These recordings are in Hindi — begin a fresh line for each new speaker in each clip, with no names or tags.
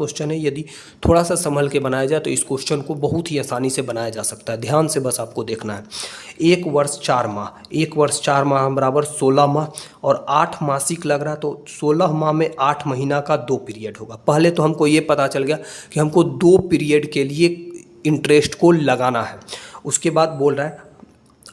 क्वेश्चन है, यदि थोड़ा सा संभल के बनाया जाए तो इस क्वेश्चन को बहुत ही आसानी से बनाया जा सकता है। ध्यान से बस आपको देखना है। 1 वर्ष 4 माह बराबर 16 माह, और 8 मासिक लग रहा, तो 16 माह में 8 महीना का 2 पीरियड होगा। पहले तो हमको ये पता चल गया कि हमको 2 पीरियड के लिए इंटरेस्ट को लगाना है। उसके बाद बोल रहा है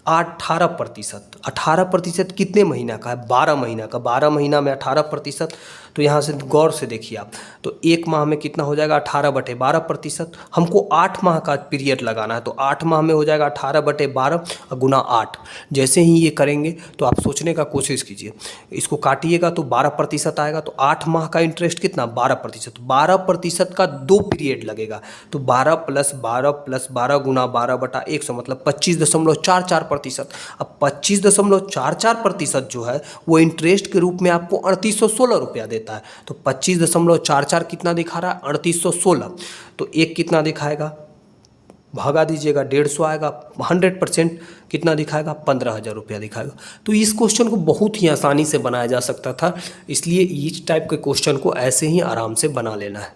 18%। 18% कितने महीना का है? 12 महीना का। 12 महीना में 18%, तो यहाँ से गौर से देखिए आप, तो 1 माह में कितना हो जाएगा? 18/12%। हमको 8 माह का पीरियड लगाना है, तो 8 माह में हो जाएगा 18/12 गुना 8। जैसे ही ये करेंगे तो आप सोचने का कोशिश कीजिए, इसको काटिएगा तो 12% आएगा। तो 8 माह का इंटरेस्ट कितना? 12%। 12% का 2 पीरियड लगेगा, तो 12 + 12 + 12 गुना 12/100 मतलब 25.44%। अब 25.44% जो है वो इंटरेस्ट के रूप में आपको 3816 रुपया देता है। तो 25.44 कितना दिखा रहा है? 3816। तो एक कितना दिखाएगा? भागा दीजिएगा, 150 आएगा। 100% कितना दिखाएगा? 15,000 रुपया दिखाएगा। तो इस क्वेश्चन को बहुत ही आसानी से बनाया जा सकता था, इसलिए इस टाइप के क्वेश्चन को ऐसे ही आराम से बना लेना है।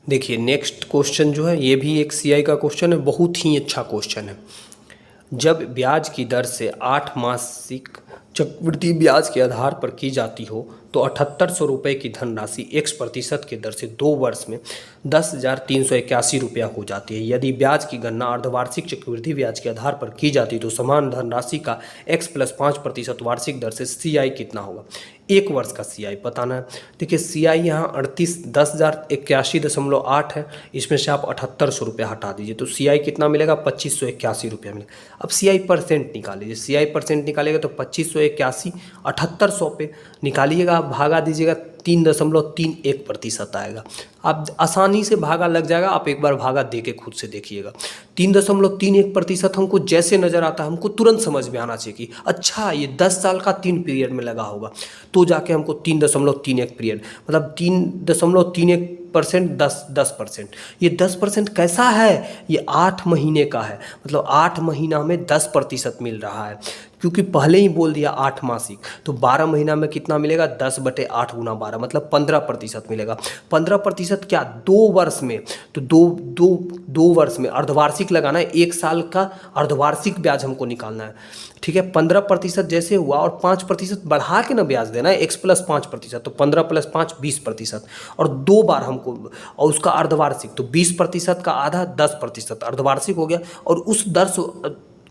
देखिए नेक्स्ट क्वेश्चन जो है ये भी एक सीआई का क्वेश्चन है, बहुत ही अच्छा क्वेश्चन है। जब ब्याज की दर से 8 मासिक चक्रवृद्धि ब्याज के आधार पर की जाती हो तो 7800 रुपये की धनराशि x% की दर से 2 वर्ष में 10,381 रुपया हो जाती है। यदि ब्याज की गणना अर्धवार्षिक चक्रवृद्धि ब्याज के आधार पर की जाती तो समान धनराशि का x + 5% वार्षिक दर से CI कितना होगा? 1 वर्ष का CI बताना है। देखिए CI यहाँ 10,081.8 है, इसमें से आप 7800 रुपया हटा दीजिए तो CI कितना मिलेगा? 2581 रुपया मिलेगा। अब CI परसेंट निकाल लीजिए, CI परसेंट निकालिएगा तो 2581 7800 पे निकालिएगा, आप भागा दीजिएगा 3.31% आएगा। आप आसानी से भागा लग जाएगा, आप एक बार भागा दे के खुद से देखिएगा। 3.31% हमको जैसे नज़र आता है हमको तुरंत समझ में आना चाहिए कि अच्छा ये 10 साल का 3 पीरियड में लगा होगा, तो जाके हमको 3.31 पीरियड मतलब 3.31% 10%। ये 10% कैसा है? ये 8 महीने का है, मतलब 8 महीना में 10% मिल रहा है, क्योंकि पहले ही बोल दिया 8 मासिक, तो 12 महीना में कितना मिलेगा? 10/8 गुना 12 मतलब 15% मिलेगा। 15% क्या? 2 वर्ष में, तो दो वर्ष में अर्धवार्षिक लगाना है। 1 साल का अर्धवार्षिक ब्याज हमको निकालना है, ठीक है। 15% जैसे हुआ और 5% बढ़ा के ना ब्याज देना है, x + 5%, तो 15 + 5 20%, और 2 बार हमको, और उसका अर्धवार्षिक, तो 20% का आधा 10% अर्धवार्षिक हो गया। और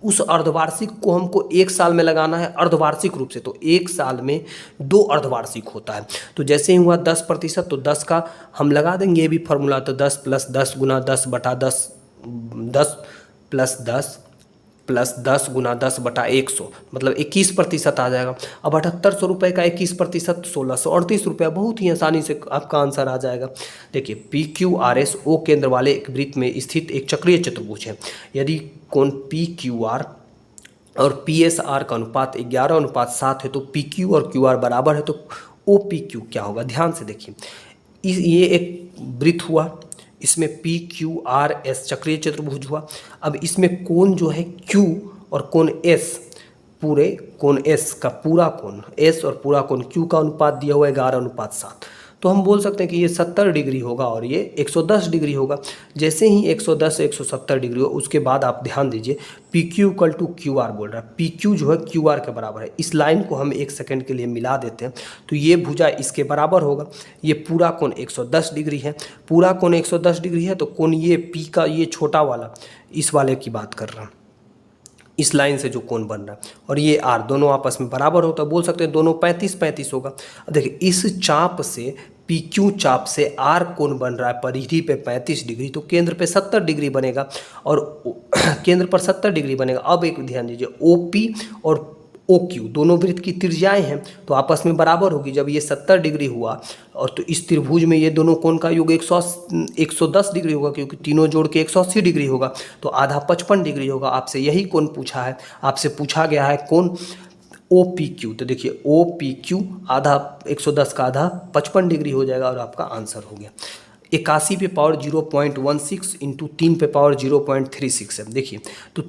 उस अर्धवार्षिक को हमको 1 साल में लगाना है अर्धवार्षिक रूप से, तो 1 साल में 2 अर्धवार्षिक होता है। तो जैसे ही हुआ 10%, तो 10 का हम लगा देंगे, ये भी फॉर्मूला, तो 10 + 10 गुना 10/10 10 + 10 + 10 गुना 10/100 मतलब 21% आ जाएगा। अब 7800 रुपये का 21% 1638 रुपया, बहुत ही आसानी से आपका आंसर आ जाएगा। देखिए PQRS O केंद्र वाले एक वृत्त में स्थित एक चक्रीय चतुर्भुज है। यदि कोण PQR और PSR का अनुपात 11:7 है तो PQ और QR बराबर है, तो OPQ क्या होगा? ध्यान से देखिए, ये एक वृत्त हुआ, इसमें PQRS चक्रीय चतुर्भुज हुआ। अब इसमें कोण जो है Q और कोण S, पूरे कोण S का पूरा कोण S और पूरा कोण Q का अनुपात दिया हुआ है 11:7, तो हम बोल सकते हैं कि ये 70 डिग्री होगा और ये 110 डिग्री होगा। जैसे ही 110 170 डिग्री हो, उसके बाद आप ध्यान दीजिए PQ = QR बोल रहा है। PQ जो है QR के बराबर है। इस लाइन को हम 1 सेकंड के लिए मिला देते हैं, तो ये भुजा इसके बराबर होगा। ये पूरा कोण 110 डिग्री है, पूरा कोण 110 डिग्री है, तो कोण ये P का ये छोटा वाला, इस वाले की बात कर रहा हूँ, इस लाइन से जो कोण बन रहा है, और ये R दोनों आपस में बराबर होता है, बोल सकते हैं दोनों 35-35 होगा। देखिए इस चाप से PQ चाप से R कोण बन रहा है परिधि पे 35 डिग्री, तो केंद्र पे 70 डिग्री बनेगा, और केंद्र पर 70 डिग्री बनेगा। अब एक ध्यान दीजिए OP और OQ दोनों वृत्त की त्रिज्याएं हैं, तो आपस में बराबर होगी। जब ये 70 डिग्री हुआ और तो इस त्रिभुज में ये दोनों कोण का योग 110 डिग्री होगा, क्योंकि तीनों जोड़ के 180 डिग्री होगा, तो आधा 55 डिग्री होगा। आपसे यही कोण पूछा है, आपसे पूछा गया है कोण OPQ, तो देखिए OPQ आधा 110 का आधा 55 डिग्री हो जाएगा, और आपका आंसर हो गया। 81 पे पावर 0.16 × 3 पे पावर 0.36 है। देखिए तो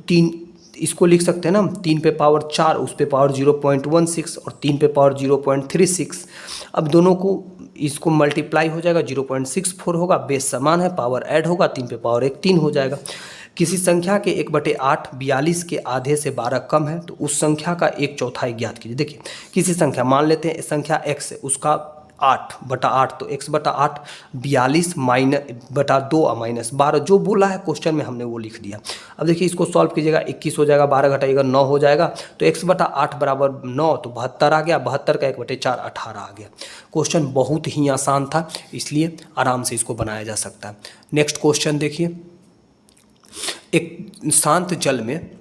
इसको लिख सकते हैं ना हम 3 पे पावर 4, उस पे पावर 0.16 और 3 पे पावर 0.36। अब दोनों को इसको मल्टीप्लाई हो जाएगा, 0.64 होगा, बेस समान है, पावर ऐड होगा, 3 पे पावर 1 3 हो जाएगा। किसी संख्या के 1/8 42 के आधे से 12 कम है तो उस संख्या का 1/4 ज्ञात कीजिए। देखिए किसी संख्या, मान लेते हैं संख्या x है, उसका 8/8, तो x/8 42 -2 -12 जो बोला है क्वेश्चन में हमने वो लिख दिया। अब देखिए इसको सॉल्व कीजिएगा, 21 हो जाएगा, 12 घटाइएगा 9 हो जाएगा, तो x/8 बराबर 9, तो 72 आ गया, 72 का 1/4 18 आ गया। क्वेश्चन बहुत ही आसान था, इसलिए आराम से इसको बनाया जा सकता है। नेक्स्ट क्वेश्चन देखिए, एक शांत जल में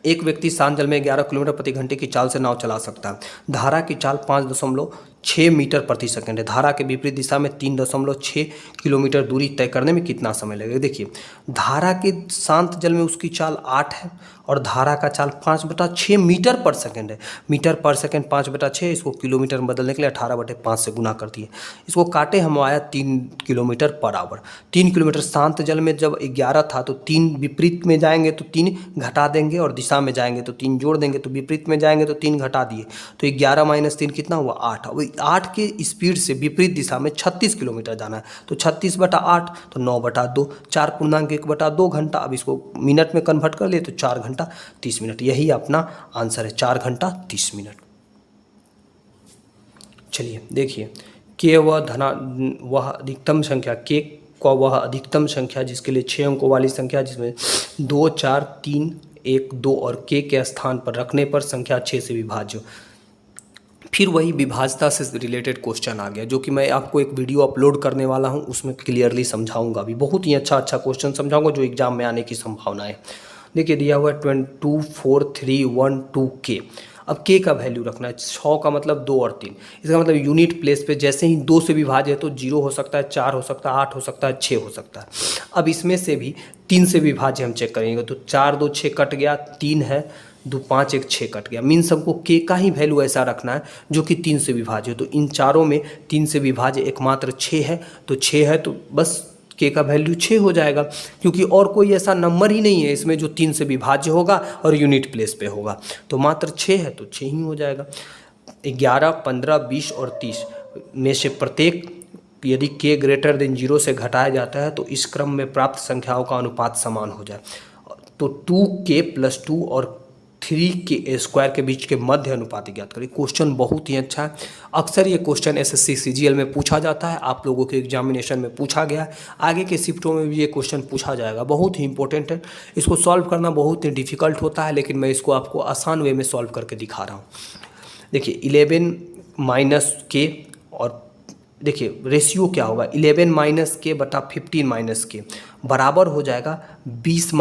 एक व्यक्ति शांत जल में 11 किलोमीटर प्रति घंटे की चाल से नाव चला सकता है। धारा की चाल 5.6 मीटर प्रति सेकंड है। धारा के विपरीत दिशा में 3.6 किलोमीटर दूरी तय करने में कितना समय लगेगा। देखिए धारा के शांत जल में उसकी चाल 8 है और धारा का चाल 5/6 मीटर पर सेकंड है। मीटर पर सेकंड 5/6, इसको किलोमीटर में बदलने के लिए 18/5 से गुना कर दिए। इसको काटे हम आया 3 किलोमीटर पर आवर। 3 किलोमीटर शांत जल में जब 11 था तो 3 विपरीत में जाएंगे तो 3 घटा देंगे, और दिशा में जाएंगे तो 3 जोड़ देंगे, तो विपरीत में जाएंगे तो 3 घटा दिए, तो 11 - 3 कितना हुआ 8। अब 8 के स्पीड से विपरीत दिशा में 36 किलोमीटर जाना है, तो 36/8 तो 9/2, 4 पूर्णांक 1/2 घंटा। अब इसको मिनट में कन्वर्ट कर लिए तो 4 घंटा 30 मिनट। यही अपना आंसर है, 4 घंटा 30 मिनट। चलिए देखिए, के वह अधिकतम संख्या, के का वह अधिकतम संख्या जिसके लिए 6 अंकों वाली संख्या जिसमें 2 4 3 1 2 और के स्थान पर रखने पर संख्या 6 से विभाज्य। फिर वही विभाज्यता से रिलेटेड क्वेश्चन आ गया, जो कि मैं आपको एक वीडियो अपलोड करने वाला हूं, उसमें क्लियरली समझाऊंगा भी, बहुत ही अच्छा क्वेश्चन समझाऊंगा जो एग्जाम में आने की संभावना है। देखिए दिया हुआ है 2 4 3 1 2 के। अब के का वैल्यू रखना है, 6 का मतलब 2 और 3, इसका मतलब यूनिट प्लेस पे जैसे ही 2 से विभाज्य है तो 0 हो सकता है, 4 हो सकता है, 8 हो सकता है, 6 हो सकता है। अब इसमें से भी 3 से विभाज्य हम चेक करेंगे, तो 4 2 6 कट गया, 3 है, 2 5 1 6 कट गया। मीन्स हमको के का ही वैल्यू ऐसा रखना है जो कि 3 से विभाज्य हो। तो इन चारों में 3 से विभाज्य एकमात्र 6 है, तो 6 है तो बस के का वैल्यू 6 हो जाएगा, क्योंकि और कोई ऐसा नंबर ही नहीं है इसमें जो 3 से विभाज्य होगा और यूनिट प्लेस पे होगा, तो मात्र 6 है तो 6 ही हो जाएगा। 11 15 20 और 30 में से प्रत्येक यदि के ग्रेटर देन 0 से घटाया जाता है तो इस क्रम में प्राप्त संख्याओं का अनुपात समान हो जाए, तो 2k + 2 और 3k² के बीच के मध्य अनुपात ज्ञात करें। क्वेश्चन बहुत ही अच्छा है, अक्सर ये क्वेश्चन एसएससी सीजीएल में पूछा जाता है, आप लोगों के एग्जामिनेशन में पूछा गया है, आगे के शिफ्टों में भी ये क्वेश्चन पूछा जाएगा, बहुत ही इंपॉर्टेंट है। इसको सॉल्व करना बहुत ही डिफिकल्ट होता है, लेकिन मैं इसको आपको आसान वे में सॉल्व करके दिखा रहा हूँ। देखिए 11 - k, और देखिए रेशियो क्या होगा, 11 - k बटा 15 - k बराबर हो जाएगा 20 -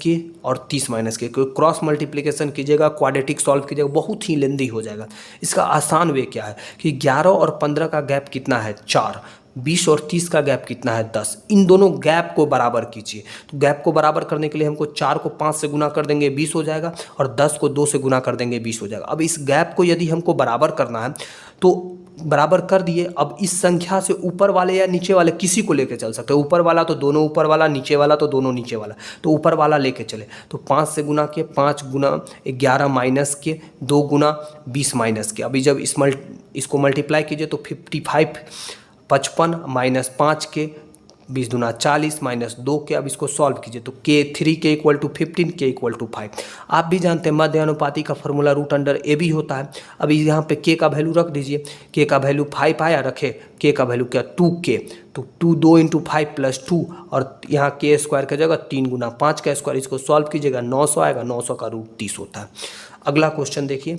k और 30 - k। क्रॉस मल्टीप्लिकेशन कीजिएगा, क्वाड्रेटिक सॉल्व कीजिएगा, बहुत ही लेंदी हो जाएगा। इसका आसान वे क्या है कि 11 और 15 का गैप कितना है 4, 20 और 30 का गैप कितना है 10। इन दोनों गैप को बराबर कीजिए, तो गैप को बराबर करने के लिए हमको 4 को 5 से गुना कर देंगे 20 हो जाएगा, और 10 को 2 से गुना कर देंगे 20 हो जाएगा। अब इस गैप को यदि हमको बराबर करना है तो बराबर कर दिए। अब इस संख्या से ऊपर वाले या नीचे वाले किसी को लेके चल सकते हैं, ऊपर वाला तो दोनों ऊपर वाला, नीचे वाला तो दोनों नीचे वाला, तो ऊपर वाला लेके चले, तो 5 से गुना किए, 5 गुना 11 माइनस के 2 गुना 20 माइनस के। अभी जब इसको मल्टीप्लाई कीजिए तो 55 55 - 5 के 20 दूना 40 - 2 के। अब इसको सॉल्व कीजिए तो के 3k = 15, k = 5। आप भी जानते हैं मध्य अनुपाती का फॉर्मूला √a होता है। अभी यहाँ पे k का वैल्यू रख दीजिए, k का वैल्यू 5 आया, रखे k का वैल्यू क्या 2k, तो 2 × 5 + 2, और यहाँ k² की जगह 3 गुना 5 का स्क्वायर। इसको सॉल्व कीजिएगा 900 आएगा, 900 का √30 होता है। अगला क्वेश्चन देखिए,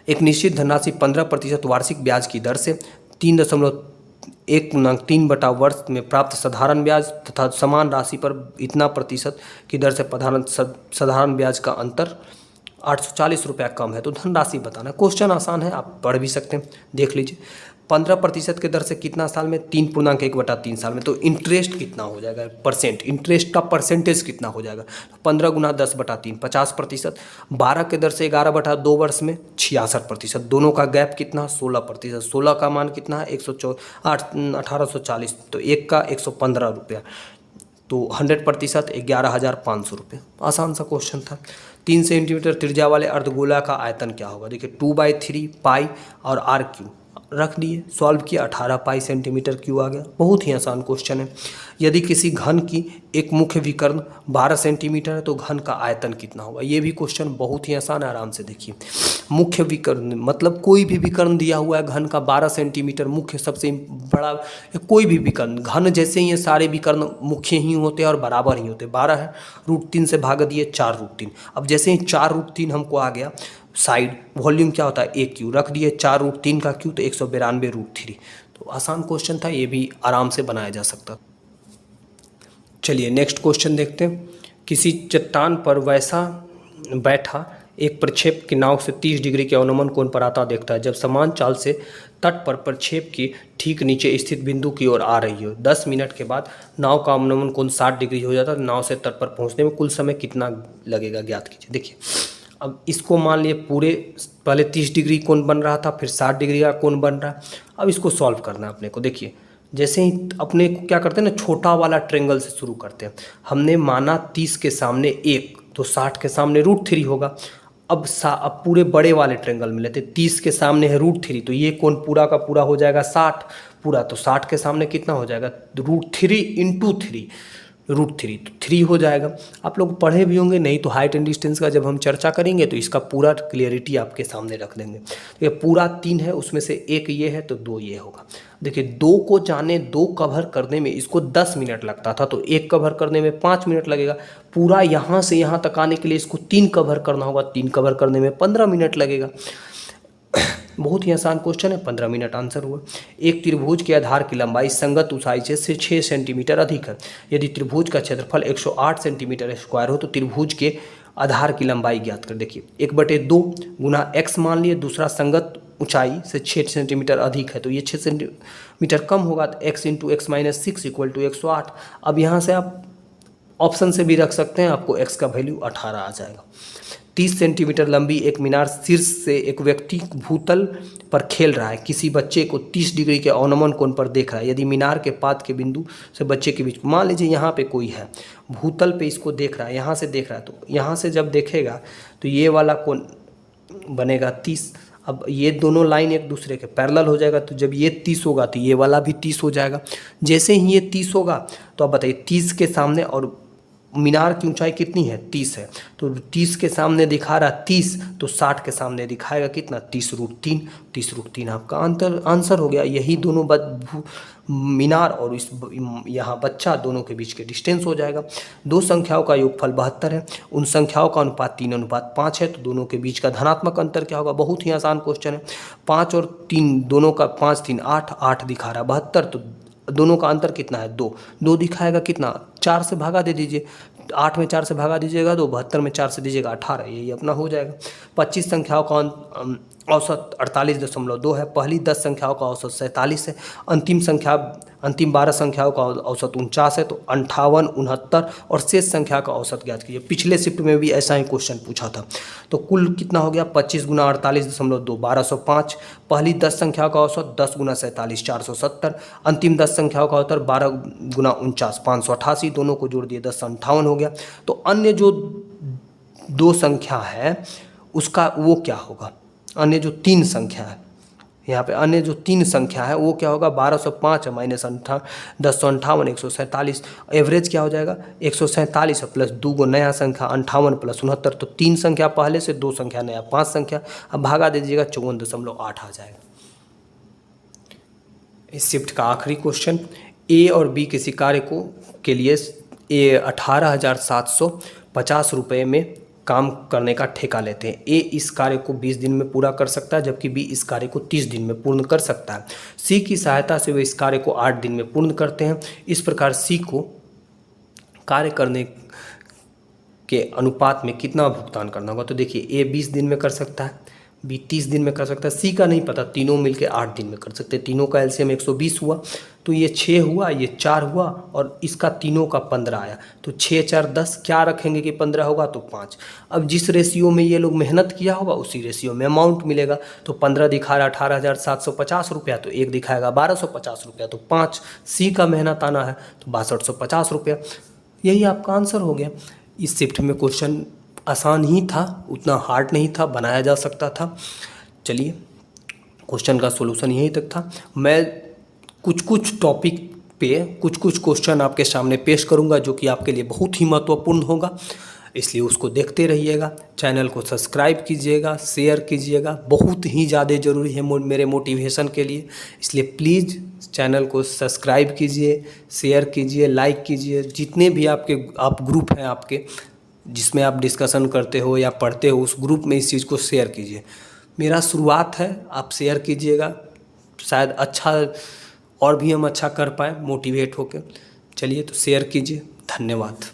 एक निश्चित धनराशि 15% वार्षिक ब्याज की दर से 3.1 बटा वर्ष में प्राप्त साधारण ब्याज तथा समान राशि पर इतना प्रतिशत की दर से साधारण ब्याज का अंतर 840 रुपया कम है, तो धनराशि बताना। क्वेश्चन आसान है, आप पढ़ भी सकते हैं, देख लीजिए। 15% के दर से कितना साल में 3.1/3 साल में, तो इंटरेस्ट कितना हो जाएगा परसेंट, इंटरेस्ट का परसेंटेज कितना हो जाएगा, 15 गुना 10/3 50%। 12 के दर से 11/2 वर्ष में 66%। दोनों का गैप कितना 16%। 16 का मान कितना है 1840, तो एक का 115 रुपया, तो 100% 11,500 रुपये। आसान सा क्वेश्चन था। 3 सेंटीमीटर त्रिज्या वाले अर्धगोला का आयतन क्या होगा? देखिए 2/3 पाई और आर क्यू रख दिए, सॉल्व किया, 18 पाई सेंटीमीटर क्यू आ गया। बहुत ही आसान क्वेश्चन है। यदि किसी घन की एक मुख्य विकर्ण 12 सेंटीमीटर है तो घन का आयतन कितना होगा? ये भी क्वेश्चन बहुत ही आसान है, आराम से देखिए। मुख्य विकर्ण मतलब कोई भी विकर्ण दिया हुआ है घन का 12 सेंटीमीटर, मुख्य सबसे बड़ा, कोई भी विकर्ण, घन जैसे ही ये सारे विकर्ण मुख्य ही होते हैं और बराबर ही होते हैं। 12 है, √3 से भाग दिए, 4√3। अब जैसे ही 4√3 हमको आ गया, साइड वॉल्यूम क्या होता है? ए क्यू, रख दिए 4√3 का क्यू तो 192√3। तो आसान क्वेश्चन था, ये भी आराम से बनाया जा सकता। चलिए नेक्स्ट क्वेश्चन देखते हैं। किसी चट्टान पर वैसा बैठा एक प्रक्षेप की नाव से 30 डिग्री के अवनमन कोण पर आता देखता है। जब समान चाल से तट पर प्रक्षेप की ठीक नीचे स्थित बिंदु की ओर आ रही हो, 10 मिनट के बाद नाव का अवनमन कोण 60 डिग्री हो जाता है। नाव से तट पर पहुंचने में कुल समय कितना लगेगा ज्ञात कीजिए। देखिए अब इसको मान लिए पूरे पहले 30 डिग्री कोण बन रहा था, फिर 60 डिग्री का कोण बन रहा है। अब इसको सॉल्व करना है अपने को। देखिए जैसे ही अपने को क्या करते हैं ना, छोटा वाला ट्रेंगल से शुरू करते हैं। हमने माना 30 के सामने 1 तो 60 के सामने √3 होगा। अब पूरे बड़े वाले ट्रेंगल में लेते, 30 के सामने है √3 तो ये कोण पूरा का पूरा हो जाएगा 60 पूरा, तो 60 के सामने कितना हो जाएगा? √3 × 3 √3 तो 3 हो जाएगा। आप लोग पढ़े भी होंगे, नहीं तो हाइट एंड डिस्टेंस का जब हम चर्चा करेंगे तो इसका पूरा क्लियरिटी आपके सामने रख देंगे। देखिए पूरा 3 है, उसमें से 1 ये है तो 2 ये होगा। देखिए 2 को जाने 2 कवर करने में इसको 10 मिनट लगता था, तो 1 कवर करने में 5 मिनट लगेगा। पूरा यहाँ से यहाँ तक आने के लिए इसको 3 कवर करना होगा, 3 कवर करने में 15 मिनट लगेगा। बहुत ही आसान क्वेश्चन है, 15 मिनट आंसर हुआ। एक त्रिभुज के आधार की लंबाई संगत ऊंचाई से 6 सेंटीमीटर अधिक है। यदि त्रिभुज का क्षेत्रफल 108 सेंटीमीटर स्क्वायर हो तो त्रिभुज के आधार की लंबाई ज्ञात कर। देखिए 1/2 गुना x मान लिए, दूसरा संगत ऊंचाई से 6 सेंटीमीटर अधिक है तो ये 6 सेंटीमीटर कम होगा, तो x × x - 6 = 108। अब यहाँ से आप ऑप्शन से भी रख सकते हैं, आपको x का वैल्यू 18 आ जाएगा। 30 सेंटीमीटर लंबी एक मीनार शीर्ष से एक व्यक्ति भूतल पर खेल रहा है। किसी बच्चे को 30 डिग्री के अवनमन कोण पर देख रहा है। यदि मीनार के पाद के बिंदु से बच्चे के बीच, मान लीजिए यहाँ पे कोई है, भूतल पे इसको देख रहा है, यहाँ से देख रहा है, तो यहाँ से जब देखेगा तो ये वाला कोण बनेगा 30। अब ये दोनों लाइन एक दूसरे के पैरेलल हो जाएगा, तो जब ये 30 होगा तो ये वाला भी 30 हो जाएगा। जैसे ही ये 30 होगा तो अब बताइए 30 के सामने, और मीनार की ऊंचाई कितनी है? 30 है, तो 30 के सामने दिखा रहा 30 तो 60 के सामने दिखाएगा कितना? 30√3। 30√3 आपका आंसर हो गया। यही दोनों मीनार और इस यहाँ बच्चा दोनों के बीच के डिस्टेंस हो जाएगा। दो संख्याओं का योगफल 72 है, उन संख्याओं का अनुपात 3:5 है, तो दोनों के बीच का धनात्मक अंतर क्या होगा? बहुत ही आसान क्वेश्चन है। 5 और 3 दोनों का 5 3 8 8 दिखा रहा है 72, तो दोनों का अंतर कितना है? 2 दिखाएगा कितना? 4 से भागा दे दीजिए, 8 में 4 से भागा दीजिएगा तो 72 में 4 से दीजिएगा 18, यही अपना हो जाएगा। 25 संख्याओं का औसत 48.2 है। पहली 10 संख्याओं का औसत 47 है। अंतिम 12 संख्याओं का औसत 49 है, तो 58, 69 और शेष संख्या का औसत ज्ञात कीजिए। पिछले शिफ्ट में भी ऐसा ही क्वेश्चन पूछा था। तो कुल कितना हो गया? 25 × 48.2 1205। पहली 10 संख्याओं का औसत 10 × 47 470। अंतिम 10 संख्याओं का औसत 12 × 49 588। दोनों को जोड़ दिए 10 58 हो गया। तो अन्य जो 2 संख्या है उसका वो क्या होगा? अन्य जो 3 संख्या है, यहाँ पे अन्य जो 3 संख्या है वो क्या होगा? 1205 माइनस 1058 147। एवरेज क्या हो जाएगा? 147 प्लस 2 नया संख्या 58 + 69, तो 3 संख्या पहले से 2 संख्या नया 5 संख्या। अब भागा दीजिएगा 54.8 आ जाएगा। इस शिफ्ट का आखिरी क्वेश्चन, ए और बी किसी कार्य को के लिए 18,750 रुपये में काम करने का ठेका लेते हैं। ए इस कार्य को 20 दिन में पूरा कर सकता है, जबकि बी इस कार्य को 30 दिन में पूर्ण कर सकता है। सी की सहायता से वे इस कार्य को 8 दिन में पूर्ण करते हैं। इस प्रकार सी को कार्य करने के अनुपात में कितना भुगतान करना होगा? तो देखिए ए 20 दिन में कर सकता है, बी 30 दिन में कर सकता है, सी का नहीं पता, तीनों मिलके 8 दिन में कर सकते हैं। तीनों का एलसीएम 120 हुआ, तो ये 6 हुआ, ये 4 हुआ और इसका तीनों का 15 आया, तो 6 4 10, क्या रखेंगे कि 15 होगा तो 5। अब जिस रेशियो में ये लोग मेहनत किया होगा उसी रेशियो में अमाउंट मिलेगा। तो 15 दिखा रहा 18,750 रुपया, तो एक दिखाएगा 1250 रुपया, तो 5 सी का मेहनत आना है तो 6250 रुपया। यही आपका आंसर हो गया। इस शिफ्ट में क्वेश्चन आसान ही था, उतना हार्ड नहीं था, बनाया जा सकता था। चलिए, क्वेश्चन का सॉल्यूशन यहीं तक था। मैं कुछ कुछ टॉपिक पे कुछ कुछ क्वेश्चन आपके सामने पेश करूंगा जो कि आपके लिए बहुत ही महत्वपूर्ण होगा, इसलिए उसको देखते रहिएगा। चैनल को सब्सक्राइब कीजिएगा, शेयर कीजिएगा, बहुत ही ज़्यादा ज़रूरी है मेरे मोटिवेशन के लिए। इसलिए प्लीज़ चैनल को सब्सक्राइब कीजिए, शेयर कीजिए, लाइक कीजिए। जितने भी आप ग्रुप हैं आपके जिसमें आप डिस्कशन करते हो या पढ़ते हो, उस ग्रुप में इस चीज़ को शेयर कीजिए। मेरा शुरुआत है, आप शेयर कीजिएगा, शायद अच्छा और भी हम अच्छा कर पाए मोटिवेट होकर। चलिए, तो शेयर कीजिए। धन्यवाद।